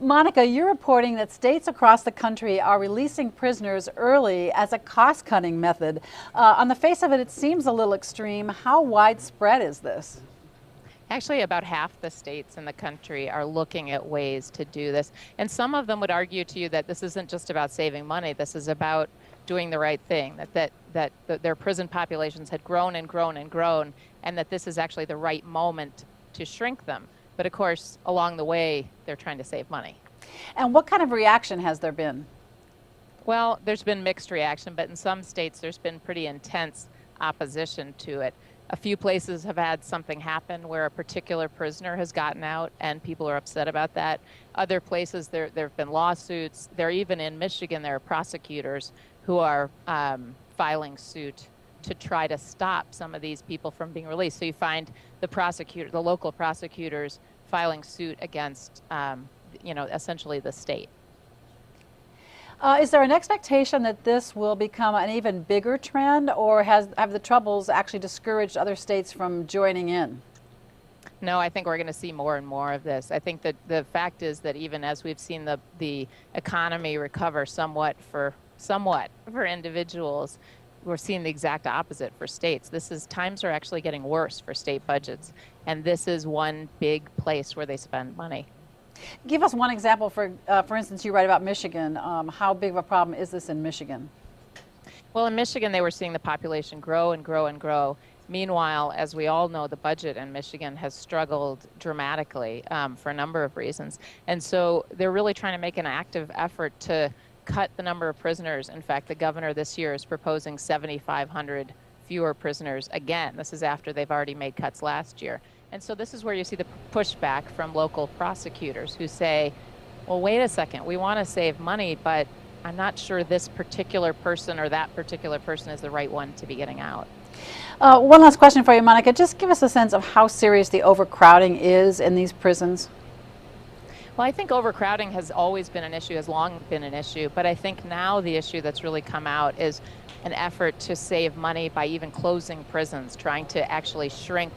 Monica, you're reporting that states across the country are releasing prisoners early as a cost-cutting method. On the face of it, it seems a little extreme. How widespread is this? Actually, about half the states in the country are looking at ways to do this. And some of them would argue to you that this isn't just about saving money, this is about doing the right thing, that their prison populations had grown and grown and grown, and that this is actually the right moment to shrink them. But of course, along the way, they're trying to save money. And what kind of reaction has there been? Well, there's been mixed reaction, but in some states there's been pretty intense opposition to it. A few places have had something happen where a particular prisoner has gotten out and people are upset about that. Other places there have been lawsuits. There, even in Michigan, there are prosecutors who are filing suit to try to stop some of these people from being released. So you find the local prosecutors filing suit against, essentially the state. Is there an expectation that this will become an even bigger trend, or have the troubles actually discouraged other states from joining in? No, I think we're going to see more and more of this. I think that the fact is that even as we've seen the economy recover somewhat for individuals, we're seeing the exact opposite for states. Times are actually getting worse for state budgets, and this is one big place where they spend money. Give us one example. For instance, you write about Michigan. How big of a problem is this in Michigan? Well, in Michigan, they were seeing the population grow and grow and grow. Meanwhile, as we all know, the budget in Michigan has struggled dramatically for a number of reasons. And so they're really trying to make an active effort to cut the number of prisoners. In fact, the governor this year is proposing 7,500 fewer prisoners again. This is after they've already made cuts last year. And so this is where you see the pushback from local prosecutors who say, well, wait a second, we want to save money, but I'm not sure this particular person or that particular person is the right one to be getting out. One last question for you, Monica. Just give us a sense of how serious the overcrowding is in these prisons. Well, I think overcrowding has always been an issue, has long been an issue, but I think now the issue that's really come out is an effort to save money by even closing prisons, trying to actually shrink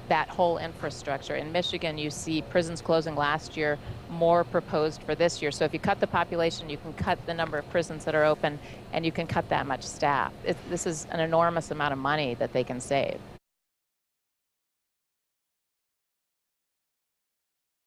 that whole infrastructure. In Michigan, you see prisons closing last year, more proposed for this year. So if you cut the population, you can cut the number of prisons that are open, and you can cut that much staff. This is an enormous amount of money that they can save.